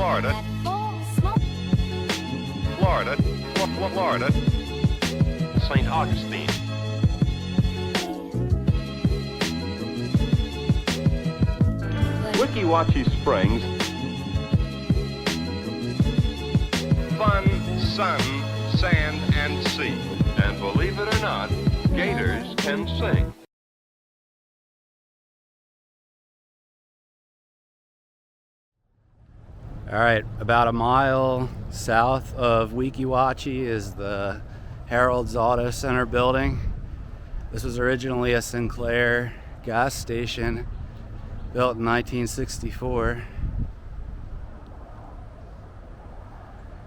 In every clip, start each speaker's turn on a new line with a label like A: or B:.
A: Florida, Florida, Florida, St. Augustine. Weeki Springs. Fun, sun, sand, and sea. And believe it or not, gators can sing.
B: All right, about a mile south of Weeki is the Harold's Auto Center building. This was originally a Sinclair gas station built in 1964.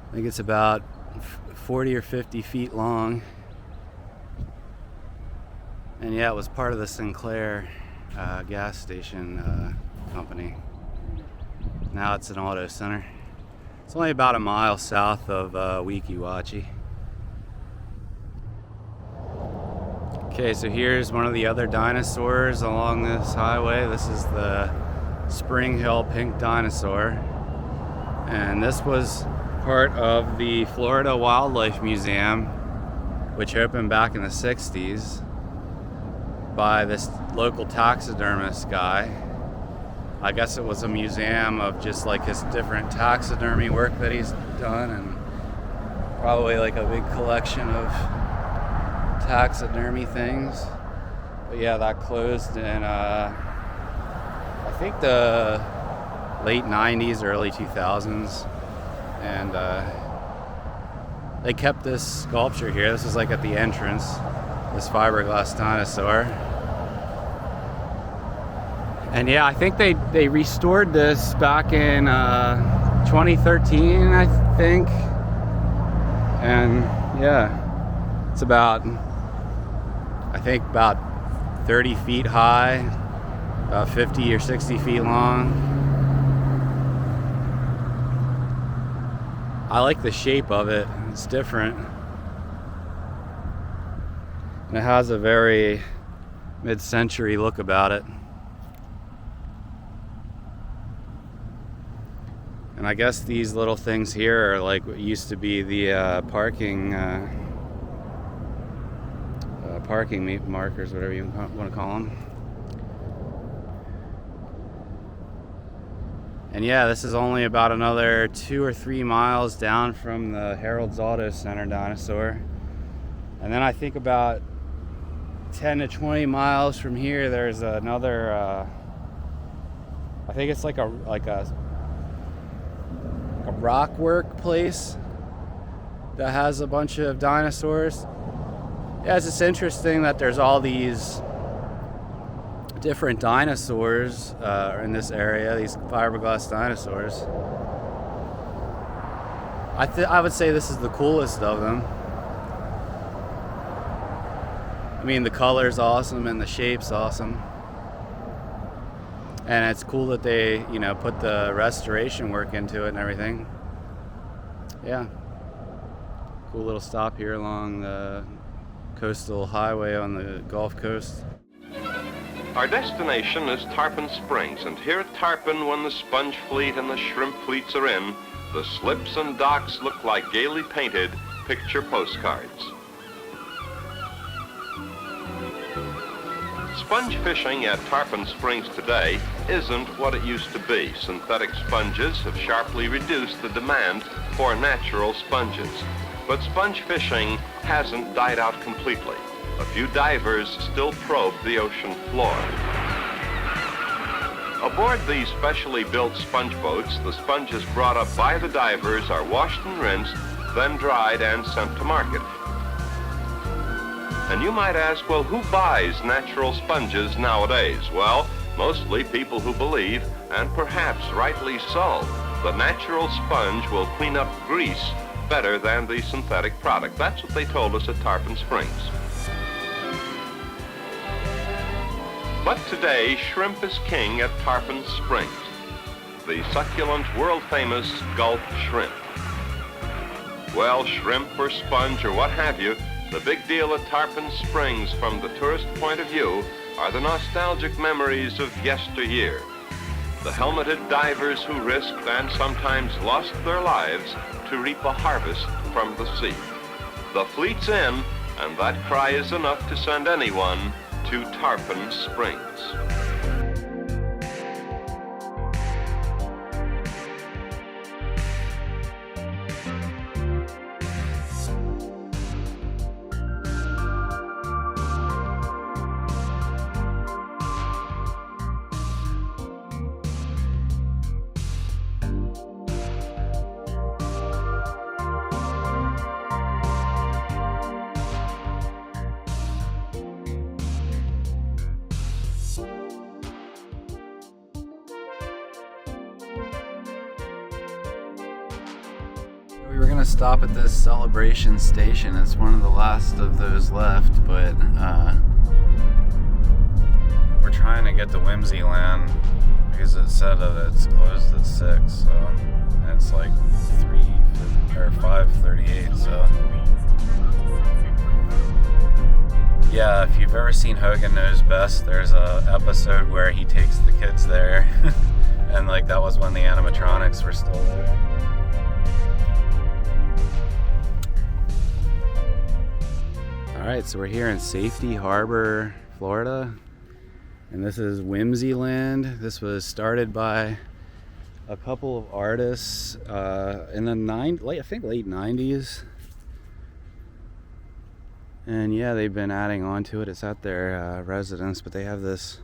B: I think it's about 40 or 50 feet long. And yeah, it was part of the Sinclair gas station company. Now it's an auto center. It's only about a mile south of Weeki. Okay, so here's one of the other dinosaurs along this highway. This is the Spring Hill Pink Dinosaur. And this was part of the Florida Wildlife Museum, which opened back in the 60s by this local taxidermist guy. I guess it was a museum of just like his different taxidermy work that he's done, and probably like a big collection of taxidermy things. But yeah, that closed in I think the late 90s, early 2000s. And they kept this sculpture here. This is like at the entrance, this fiberglass dinosaur. And yeah, I think they restored this back in 2013, I think. And yeah, it's about, I think about 30 feet high, about 50 or 60 feet long. I like the shape of it. It's different. And it has a very mid-century look about it. And I guess these little things here are like what used to be the parking markers, whatever you want to call them. And yeah, this is only about another 2 or 3 miles down from the Harold's Auto Center dinosaur. And then I think about 10 to 20 miles from here, there's another, I think it's like a rock work place that has a bunch of dinosaurs. Yeah, it's just interesting that there's all these different dinosaurs in this area, these fiberglass dinosaurs. I would say this is the coolest of them. I mean, the color's awesome and the shape's awesome. And it's cool that they, put the restoration work into it and everything. Yeah. Cool little stop here along the coastal highway on the Gulf Coast.
A: Our destination is Tarpon Springs, and here at Tarpon, when the sponge fleet and the shrimp fleets are in, the slips and docks look like gaily painted picture postcards. Sponge fishing at Tarpon Springs today isn't what it used to be. Synthetic sponges have sharply reduced the demand for natural sponges. But sponge fishing hasn't died out completely. A few divers still probe the ocean floor. Aboard these specially built sponge boats, the sponges brought up by the divers are washed and rinsed, then dried and sent to market. And you might ask, well, who buys natural sponges nowadays? Well, mostly people who believe, and perhaps rightly so, the natural sponge will clean up grease better than the synthetic product. That's what they told us at Tarpon Springs. But today, shrimp is king at Tarpon Springs. The succulent, world-famous Gulf shrimp. Well, shrimp or sponge or what have you, the big deal at Tarpon Springs from the tourist point of view are the nostalgic memories of yesteryear. The helmeted divers who risked and sometimes lost their lives to reap a harvest from the sea. The fleet's in, and that cry is enough to send anyone to Tarpon Springs.
B: We were gonna stop at this celebration station. It's one of the last of those left, but we're trying to get to Whimseyland because it said that it's closed at 6, so and it's like 5:38. So yeah, if you've ever seen Hogan Knows Best, there's a episode where he takes the kids there, and like that was when the animatronics were still there. Alright, so we're here in Safety Harbor, Florida, and this is Whimzeyland. This was started by a couple of artists in the late 90s. And yeah, they've been adding on to it. It's at their residence, but they have this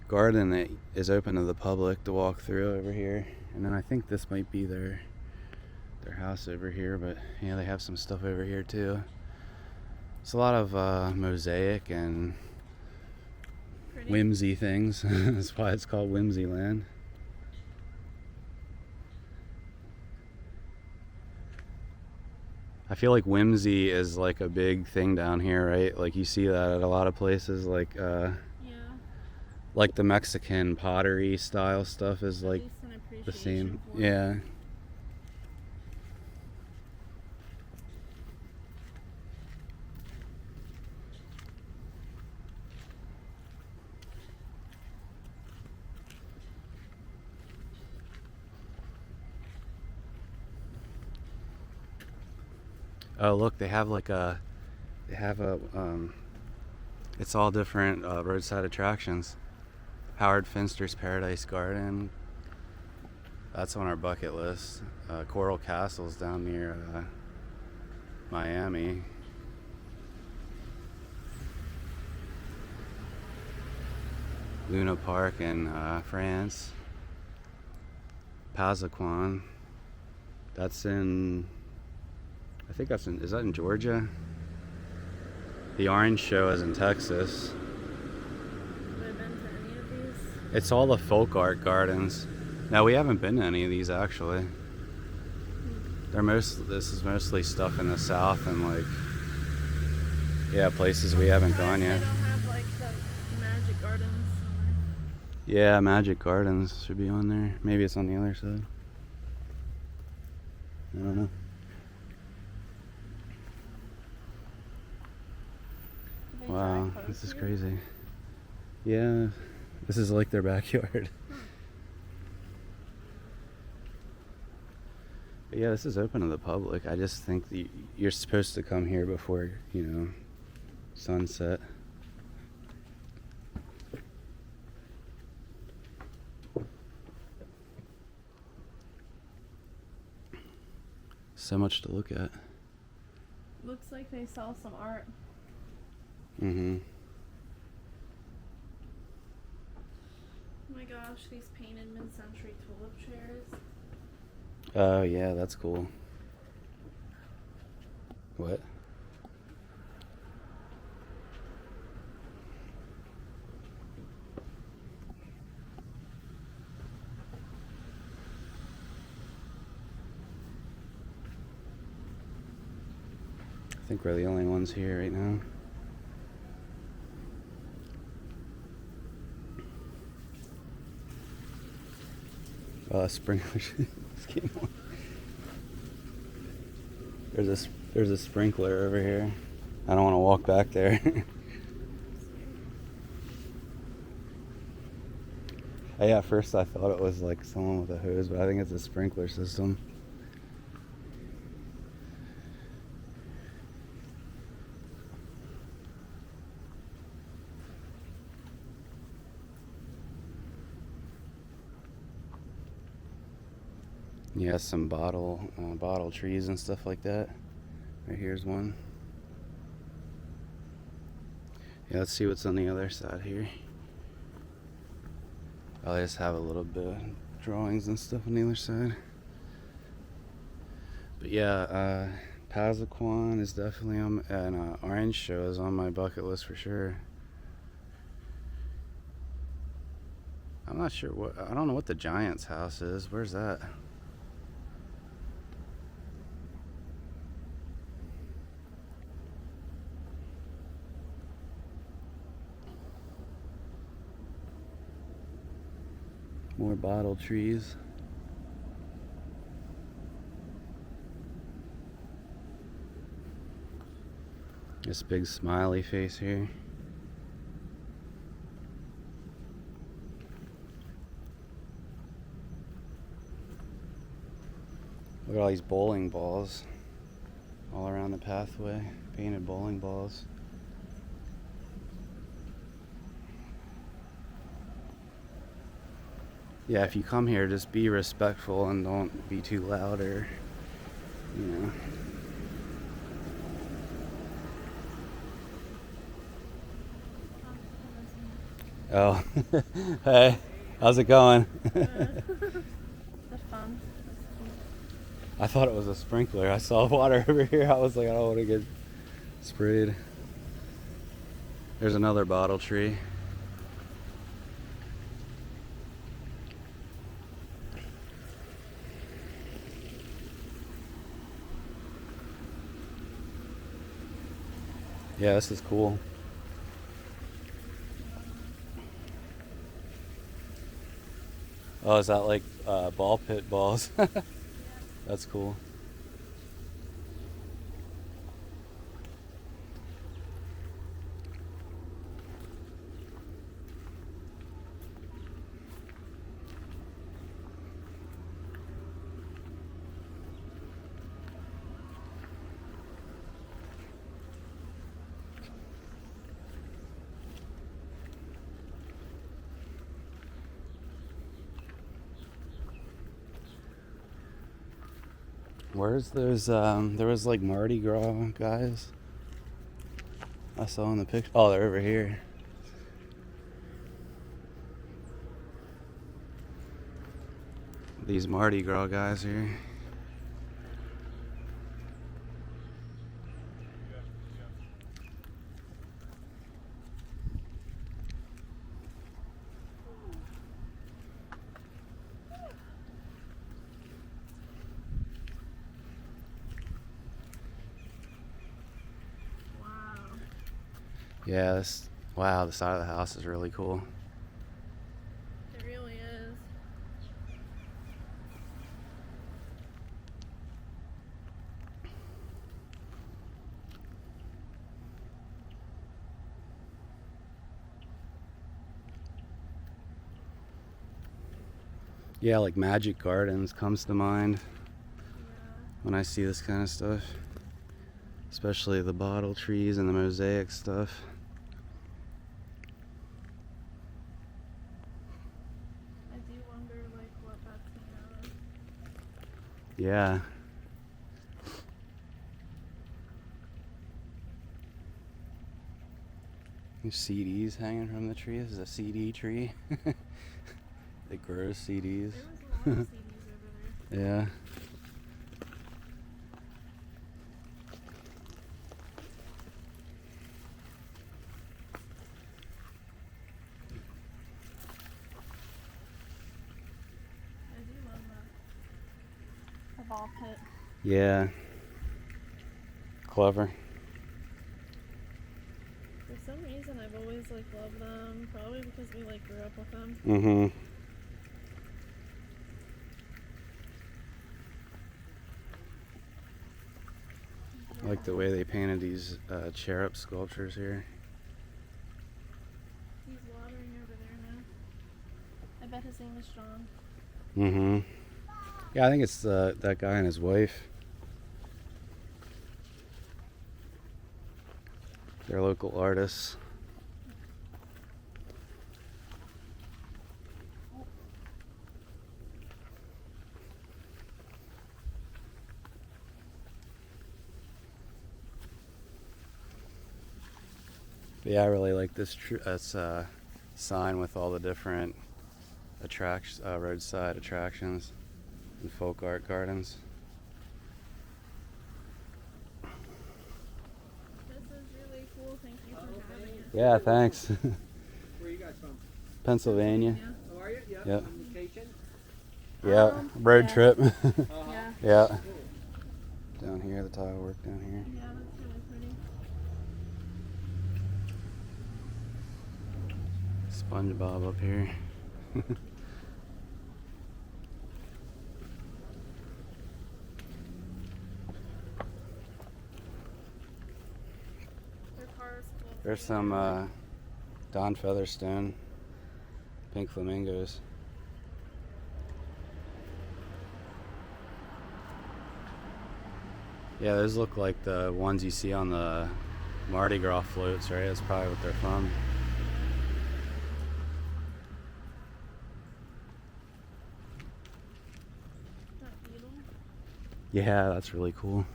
B: garden that is open to the public to walk through over here. And then I think this might be their house over here, but yeah, they have some stuff over here too. It's a lot of mosaic and
C: Pretty.
B: whimsy things. That's why it's called Whimzeyland. I feel like whimsy is like a big thing down here, right? Like you see that at a lot of places, like
C: Yeah.
B: like the Mexican pottery style stuff is
C: At
B: like
C: least an
B: the same.
C: appreciation for it.
B: Yeah. Oh, look, they have it's all different roadside attractions. Howard Finster's Paradise Garden. That's on our bucket list. Coral Castle's down near Miami. Luna Park in France. Pazaquan. That's in, I think that's in, is that in Georgia? The Orange Show is in Texas.
C: Have I been to any of these?
B: It's all the folk art gardens. No, we haven't been to any of these actually. This is mostly stuff in the south and like, yeah, places we haven't gone yet.
C: They don't have like the magic gardens.
B: Yeah, Magic Gardens should be on there. Maybe it's on the other side. I don't know.
C: Do they
B: Wow,
C: drive
B: this is
C: close
B: crazy. Yeah, this is like their backyard. But yeah, this is open to the public. I just think that you're supposed to come here before, sunset. So much to look at.
C: Looks like they sell some art.
B: Mm-hmm.
C: Oh my gosh, these painted mid-century tulip chairs.
B: Oh yeah, that's cool. What? I think we're the only ones here right now. Sprinkler. There's a sprinkler over here. I don't want to walk back there. Yeah, at first I thought it was like someone with a hose, but I think it's a sprinkler system. Yeah, some bottle trees and stuff like that. Right here's one. Yeah, let's see what's on the other side here. I'll just have a little bit of drawings and stuff on the other side. But yeah, Pazaquan is definitely on, and Orange Show is on my bucket list for sure. I'm not sure I don't know what the Giant's house is. Where's that? More bottle trees. This big smiley face here. Look at all these bowling balls all around the pathway. Painted bowling balls. Yeah, if you come here, just be respectful and don't be too loud or, you know. Oh, hey, how's it going?
C: That's fun.
B: I thought it was a sprinkler. I saw water over here. I was like, I don't want to get sprayed. There's another bottle tree. Yeah, this is cool. Oh, is that like ball pit balls? That's cool. Where's those, there was like Mardi Gras guys I saw in the picture. Oh, they're over here. These Mardi Gras guys here. Yeah, wow, the side of the house is really cool.
C: It really is.
B: Yeah, like Magic Gardens comes to mind
C: Yeah.
B: when I see this kind of stuff. Especially the bottle trees and the mosaic stuff.
C: I do wonder, like, what that's made out of.
B: Yeah. There's CDs hanging from the tree. This is a CD tree. It grows CDs.
C: There was a lot of CDs over there.
B: Yeah.
C: I do love that. The ball pit.
B: Yeah. Clever.
C: For some reason, I've always, like, loved them. Probably because we, like, grew up with them.
B: Mm-hmm. I like the way they painted these cherub sculptures here.
C: He's watering over there now. I bet his strong.
B: Mm-hmm. Yeah, I think it's that guy and his wife. They're local artists. But yeah, I really like this sign with all the different roadside attractions and folk art gardens.
C: This is really cool. Thank you for having it.
B: Yeah, thanks.
D: Where are you guys from?
B: Pennsylvania.
D: How are you? Yeah.
B: Yep.
D: On vacation?
B: Yeah, road
C: yeah.
B: trip.
C: Yeah.
B: Yeah.
D: Cool.
B: Down here, the tile work down here.
C: Yeah, that's really pretty.
B: SpongeBob up here.
C: Their car is cool.
B: There's some Don Featherstone pink flamingos. Yeah, those look like the ones you see on the Mardi Gras floats, right? That's probably what they're from.
C: That beetle.
B: Yeah, that's really cool.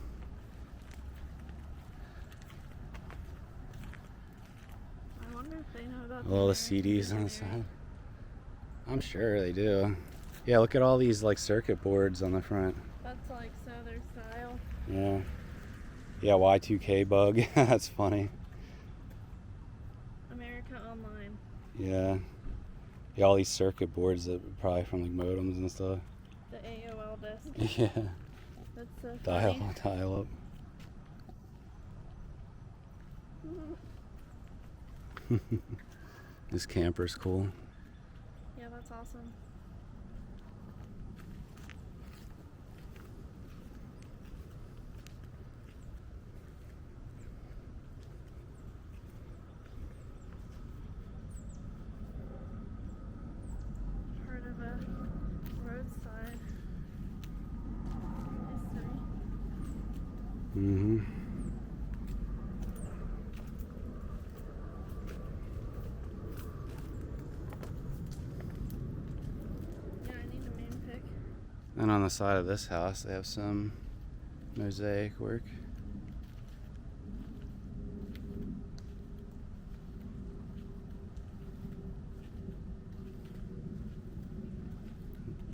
C: I wonder if they know about
B: All the CDs on the side. I'm sure they do. Yeah, look at all these like circuit boards on the front.
C: That's like so their style.
B: Yeah. Yeah, Y2K bug. That's funny.
C: America Online.
B: Yeah. Yeah, all these circuit boards that are probably from like modems and stuff.
C: The AOL disc.
B: Yeah.
C: That's so funny.
B: Dial up. This camper's cool.
C: Yeah, that's awesome. Part of a roadside history.
B: Mm-hmm.
C: Yeah, I need a name pick.
B: And on the side of this house, they have some mosaic work.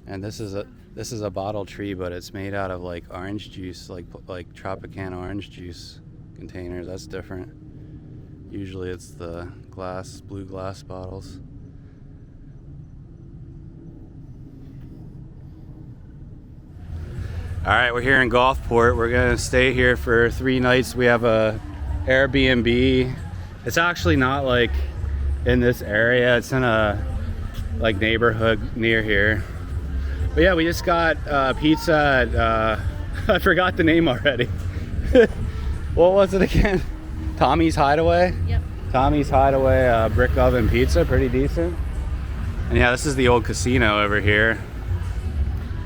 B: And this is a bottle tree, but it's made out of like orange juice, like Tropicana orange juice containers. That's different. Usually it's the blue glass bottles. All right, we're here in Gulfport. We're gonna stay here for 3 nights. We have a Airbnb. It's actually not like in this area. It's in a like neighborhood near here. But yeah, we just got pizza at, I forgot the name already. What was it again? Tommy's Hideaway?
C: Yep.
B: Tommy's Hideaway brick oven pizza, pretty decent. And yeah, this is the old casino over here.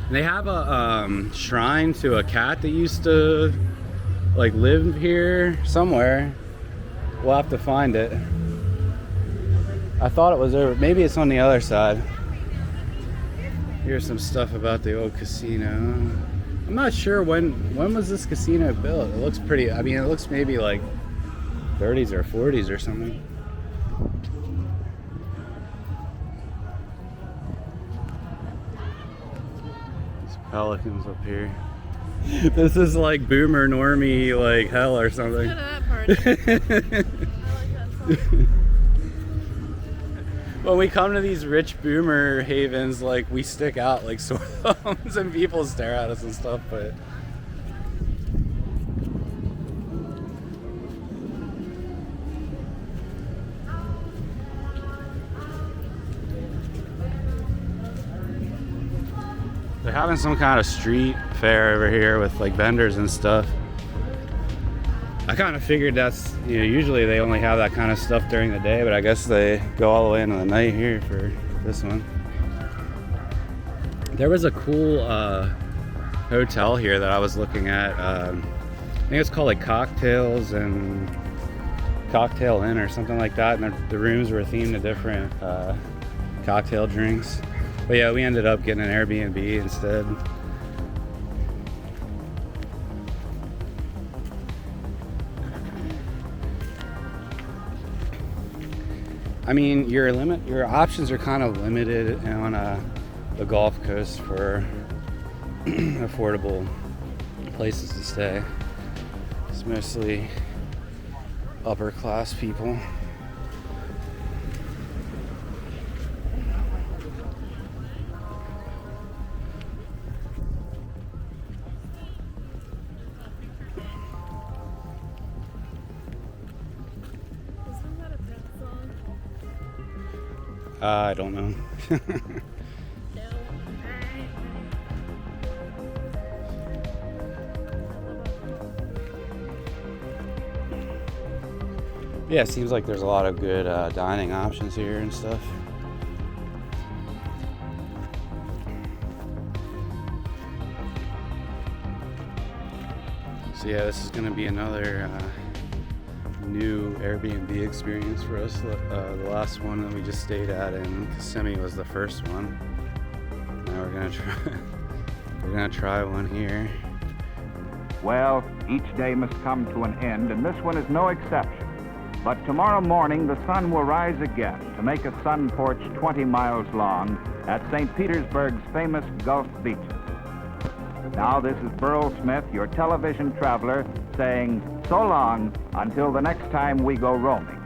B: And they have a shrine to a cat that used to like live here somewhere. We'll have to find it. I thought it was over, maybe it's on the other side. Here's some stuff about the old casino. I'm not sure when was this casino built. It looks pretty, I mean, it looks maybe like 30s or 40s or something. These pelicans up here. This is like boomer normie like hell or something.
C: Go to that party. I like that song.
B: When we come to these rich boomer havens, like we stick out like sore thumbs and people stare at us and stuff, but they're having some kind of street fair over here with like vendors and stuff. I kind of figured that's, you know, usually they only have that kind of stuff during the day, but I guess they go all the way into the night here for this one. There was a cool hotel here that I was looking at. I think it's called like Cocktails and Cocktail Inn or something like that, and the rooms were themed to different cocktail drinks. But yeah, we ended up getting an Airbnb instead. I mean, your options are kind of limited on the Gulf Coast for affordable places to stay. It's mostly upper class people.
C: Isn't that a pet song?
B: I don't know.
C: No.
B: Yeah, it seems like there's a lot of good dining options here and stuff. So yeah, this is going to be another new Airbnb experience for us. The last one that we just stayed at in Kissimmee was the first one. Now we're gonna try one here.
E: Well, each day must come to an end, and this one is no exception. But tomorrow morning, the sun will rise again to make a sun porch 20 miles long at St. Petersburg's famous Gulf beaches. Now, this is Burl Smith, your television traveler, saying so long until the next time we go roaming.